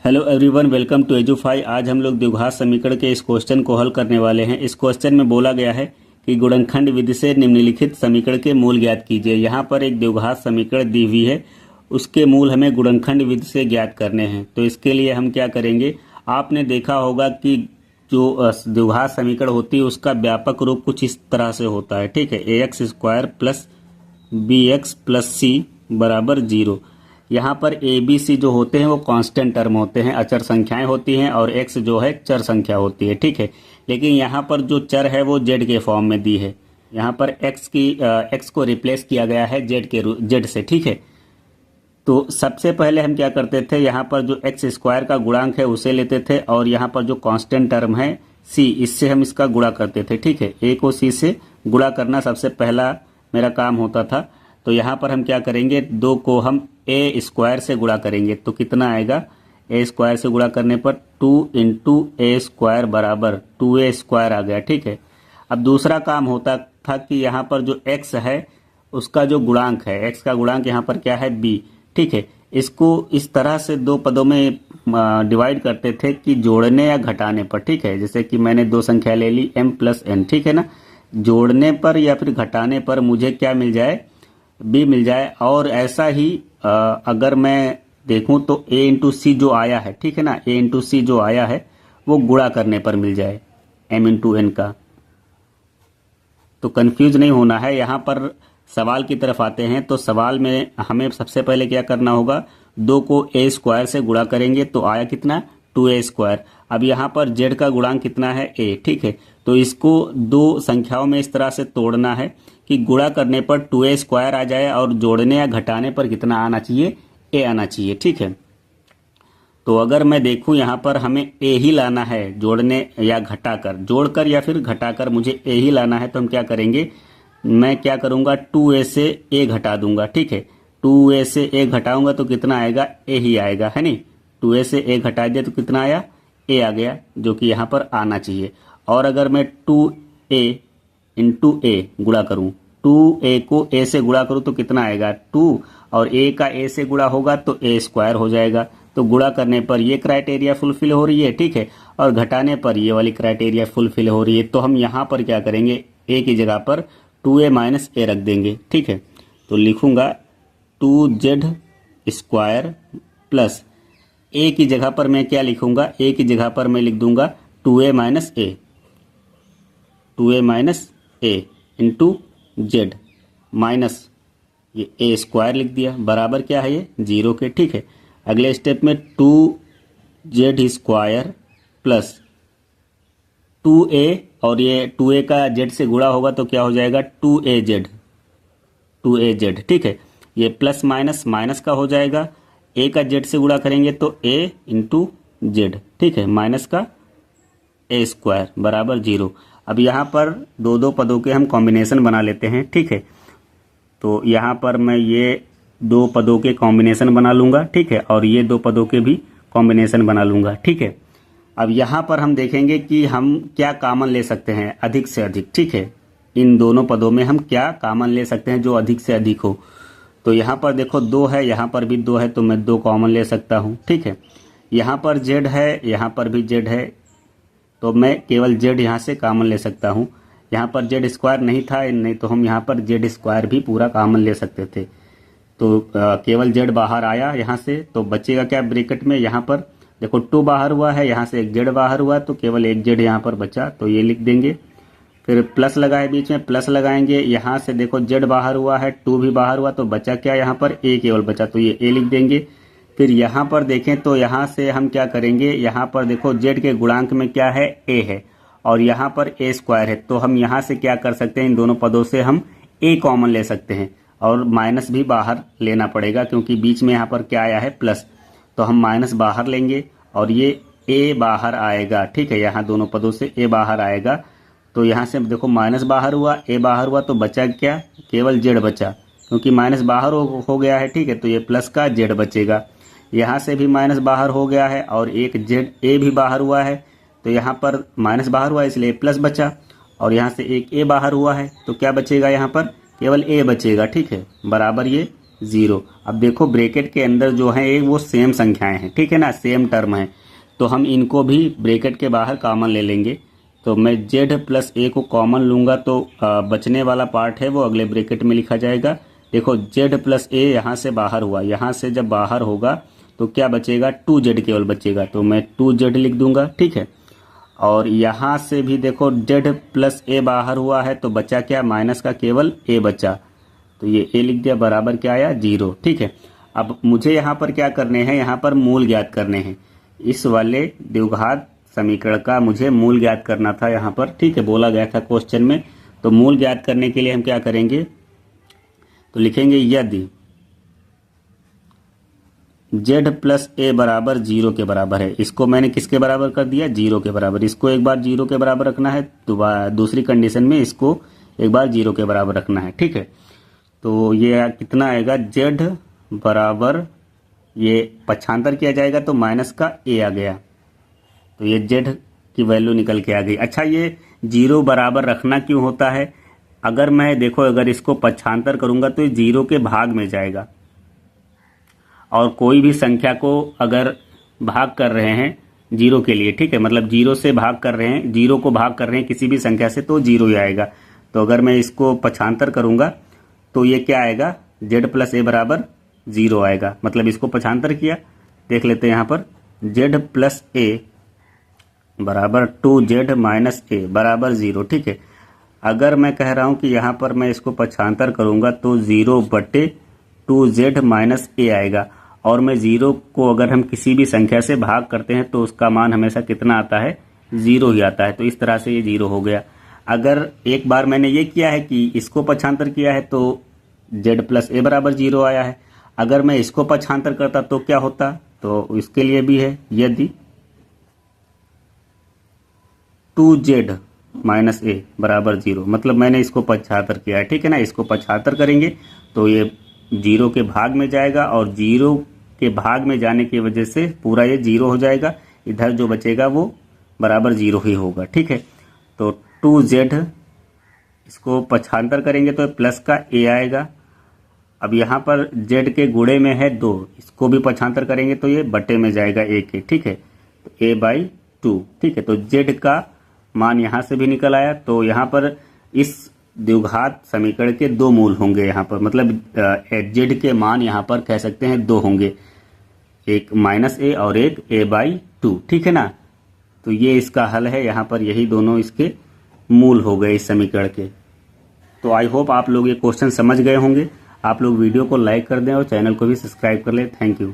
Hello everyone, welcome to Edufy. आज हम लोग द्विघात समीकरण के इस क्वेश्चन को हल करने वाले हैं। इस क्वेश्चन में बोला गया है कि गुणनखंड विधि से निम्नलिखित समीकरण के मूल ज्ञात कीजिए। यहाँ पर एक द्विघात समीकरण दी हुई है, उसके मूल हमें गुणनखंड विधि से ज्ञात करने हैं। तो इसके लिए हम क्या करेंगे, आपने देखा होगा कि जो द्विघात समीकरण होती है उसका व्यापक रूप कुछ इस तरह से होता है। ठीक है, ax² plus bx plus c बराबर 0। यहाँ पर ए बी सी जो होते हैं वो कांस्टेंट टर्म होते हैं, अचर संख्याएं होती हैं, और एक्स जो है चर संख्या होती है। ठीक है, लेकिन यहाँ पर जो चर है वो जेड के फॉर्म में दी है। यहाँ पर एक्स को रिप्लेस किया गया है जेड से। ठीक है, तो सबसे पहले हम क्या करते थे, यहाँ पर जो x² का गुणांक है उसे लेते थे, और यहाँ पर जो कांस्टेंट टर्म है c, इससे हम इसका गुणा करते थे। ठीक है, a को c से गुणा करना सबसे पहला मेरा काम होता था। तो यहाँ पर हम क्या करेंगे, 2 को हम a² से गुणा करेंगे तो कितना आएगा, a² से गुणा करने पर 2 इंटू a² बराबर 2a² आ गया। ठीक है, अब दूसरा काम होता था कि यहाँ पर जो x है उसका जो गुणांक है, x का गुणांक यहाँ पर क्या है, b। ठीक है, इसको इस तरह से 2 पदों में डिवाइड करते थे कि जोड़ने या घटाने पर। ठीक है, जैसे कि मैंने 2 संख्या ले ली m प्लस n। ठीक है ना, जोड़ने पर या फिर घटाने पर मुझे क्या मिल जाए, b मिल जाए। और ऐसा ही अगर मैं देखूं तो a इंटू सी जो आया है, ठीक है ना, a इंटू सी जो आया है वो गुणा करने पर मिल जाए m इंटू एन का। तो कंफ्यूज नहीं होना है। यहाँ पर सवाल की तरफ आते हैं, तो सवाल में हमें सबसे पहले क्या करना होगा, 2 को a² से गुणा करेंगे तो आया कितना, 2a²। अब यहाँ पर z का गुणांक कितना है, a। ठीक है, तो इसको 2 संख्याओं में इस तरह से तोड़ना है कि गुणा करने पर 2a² आ जाए और जोड़ने या घटाने पर कितना आना चाहिए, a आना चाहिए। ठीक है, तो अगर मैं देखूं यहाँ पर हमें a ही लाना है, जोड़ने या घटाकर, जोड़कर या फिर घटाकर मुझे a ही लाना है। तो हम क्या करेंगे, मैं क्या करूंगा, 2a से a घटा दूंगा। ठीक है, 2a से a घटाऊंगा तो कितना आएगा, a ही आएगा, है नहीं। 2a से a घटा दिया तो कितना आया, a आ गया, जो कि यहाँ पर आना चाहिए। और अगर मैं 2a इंटू a गुणा करूं, 2a को a से गुणा करूं तो कितना आएगा, 2, और a का a से गुणा होगा तो a² हो जाएगा। तो गुणा करने पर ये क्राइटेरिया फुलफिल हो रही है। ठीक है, और घटाने पर ये वाली क्राइटेरिया फुलफिल हो रही है। तो हम यहाँ पर क्या करेंगे, a की जगह पर 2a माइनस a रख देंगे। ठीक है, तो लिखूंगा 2z² प्लस a की जगह पर मैं क्या लिखूंगा, a की जगह पर मैं लिख दूंगा 2a minus a, 2a minus a into Z minus ये a² लिख दिया, बराबर क्या है ये, 0 के। ठीक है, अगले स्टेप में 2z² प्लस 2a, और ये 2a का z से गुणा होगा तो क्या हो जाएगा, 2az। ठीक है, ये प्लस माइनस माइनस का हो जाएगा, a का z से गुणा करेंगे तो a इंटू जेड। ठीक है, माइनस का a² बराबर 0। अब यहाँ पर 2 पदों के हम कॉम्बिनेशन बना लेते हैं। ठीक है, तो यहाँ पर मैं ये 2 पदों के कॉम्बिनेशन बना लूंगा। ठीक है, और ये 2 पदों के भी कॉम्बिनेशन बना लूंगा। ठीक है, अब यहाँ पर हम देखेंगे कि हम क्या कॉमन ले सकते हैं अधिक से अधिक। ठीक है, इन दोनों पदों में हम क्या कॉमन ले सकते हैं जो अधिक से अधिक हो। तो यहाँ पर देखो 2 है, यहाँ पर भी 2 है, तो मैं 2 कॉमन ले सकता हूँ। ठीक है, यहाँ पर z है, यहाँ पर भी z है, तो मैं केवल z यहाँ से कॉमन ले सकता हूँ। यहाँ पर z² नहीं था, नहीं तो हम यहाँ पर z² भी पूरा कॉमन ले सकते थे। तो केवल z बाहर आया यहाँ से, तो बचेगा क्या ब्रैकेट में, यहाँ पर देखो 2 बाहर हुआ है, यहाँ से एक z बाहर हुआ, तो केवल एक z यहाँ पर बचा, तो ये लिख देंगे। फिर प्लस लगाए, बीच में प्लस लगाएंगे, यहाँ से देखो z बाहर हुआ है, 2 भी बाहर हुआ, तो बचा क्या, यहाँ पर a केवल बचा, तो ये a लिख देंगे। फिर यहाँ पर देखें तो यहाँ से हम क्या करेंगे, यहाँ पर देखो z के गुणांक में क्या है, a है, और यहाँ पर a² है। तो हम यहाँ से क्या कर सकते हैं, इन दोनों पदों से हम a कॉमन ले सकते हैं, और माइनस भी बाहर लेना पड़ेगा क्योंकि बीच में यहाँ पर क्या आया है, प्लस। तो हम माइनस बाहर लेंगे और ये a बाहर आएगा। ठीक है, यहाँ दोनों पदों से a बाहर आएगा, तो यहाँ से देखो माइनस बाहर हुआ, a बाहर हुआ, तो बचा क्या, केवल z बचा, क्योंकि माइनस बाहर हो गया है। ठीक है, तो ये प्लस का z बचेगा। यहाँ से भी माइनस बाहर हो गया है और एक z a भी बाहर हुआ है, तो यहाँ पर माइनस बाहर हुआ इसलिए प्लस बचा, और यहाँ से एक a बाहर हुआ है, तो क्या बचेगा, यहाँ पर केवल a बचेगा। ठीक है, बराबर ये 0। अब देखो ब्रैकेट के अंदर जो है एक वो सेम संख्याएं हैं, ठीक है ना, सेम टर्म है, तो हम इनको भी ब्रैकेट के बाहर कॉमन ले लेंगे। तो मैं z प्लस a को कॉमन लूँगा तो बचने वाला पार्ट है वो अगले ब्रैकेट में लिखा जाएगा। देखो z प्लस a यहाँ से बाहर हुआ, यहाँ से जब बाहर होगा तो क्या बचेगा, 2z केवल बचेगा, तो मैं 2z लिख दूंगा, ठीक है। और यहाँ से भी देखो z प्लस a बाहर हुआ है तो बचा क्या, माइनस का केवल a बचा, तो ये a लिख दिया, बराबर क्या आया, 0, ठीक है। अब मुझे यहाँ पर क्या करने हैं, यहाँ पर मूल ज्ञात करने हैं। इस वाले द्विघात समीकरण का मुझे मूल ज्ञात करना था यहाँ पर, ठीक है, बोला गया था क्वेश्चन में। तो मूल ज्ञात करने के लिए हम क्या करेंगे, तो लिखेंगे यदि z प्लस a बराबर 0 के बराबर है, इसको मैंने किसके बराबर कर दिया, 0 के बराबर, इसको एक बार 0 के बराबर रखना है, दूसरी कंडीशन में इसको एक बार 0 के बराबर रखना है, ठीक है। तो ये कितना आएगा, z बराबर, ये पक्षांतर किया जाएगा तो माइनस का a आ गया, तो ये z की वैल्यू निकल के आ गई। अच्छा, ये 0 बराबर रखना क्यों होता है, अगर मैं देखो अगर इसको पक्षांतर करूंगा तो ये 0 के भाग में जाएगा, और कोई भी संख्या को अगर भाग कर रहे हैं 0 के लिए, ठीक है, मतलब 0 से भाग कर रहे हैं, 0 को भाग कर रहे हैं किसी भी संख्या से तो 0 ही आएगा। तो अगर मैं इसको पक्षांतर करूंगा तो ये क्या आएगा, z प्लस a बराबर 0 आएगा, मतलब इसको पक्षांतर किया, देख लेते हैं यहाँ पर, z प्लस a बराबर 2z माइनस a बराबर 0, ठीक है। अगर मैं कह रहा हूं कि यहाँ पर मैं इसको पक्षांतर करूंगा तो 0 बटे 2z माइनस a आएगा, और मैं 0 को अगर हम किसी भी संख्या से भाग करते हैं तो उसका मान हमेशा कितना आता है, 0 ही आता है, तो इस तरह से ये 0 हो गया। अगर एक बार मैंने ये किया है कि इसको पक्षांतर किया है तो z प्लस a बराबर 0 आया है, अगर मैं इसको पक्षांतर करता तो क्या होता, तो इसके लिए भी है, यदि 2z माइनस a बराबर 0, मतलब मैंने इसको पक्षांतर किया है, ठीक है ना, इसको पक्षांतर करेंगे तो ये 0 के भाग में जाएगा, और 0 के भाग में जाने की वजह से पूरा ये 0 हो जाएगा, इधर जो बचेगा वो बराबर 0 ही होगा, ठीक है। तो 2z इसको पक्षांतर करेंगे तो प्लस का a आएगा। अब यहाँ पर z के गुणे में है 2, इसको भी पक्षांतर करेंगे तो ये बटे में जाएगा a के, ठीक है, तो a/2, ठीक है। तो z का मान यहाँ से भी निकल आया, तो यहाँ पर इस द्विघात समीकरण के 2 मूल होंगे यहाँ पर, मतलब z के मान यहाँ पर कह सकते हैं 2 होंगे, एक माइनस a और एक a/2, ठीक है ना। तो ये इसका हल है, यहाँ पर यही दोनों इसके मूल हो गए इस समीकरण के। तो आई होप आप लोग ये क्वेश्चन समझ गए होंगे। आप लोग वीडियो को लाइक कर दें और चैनल को भी सब्सक्राइब कर लें। Thank you.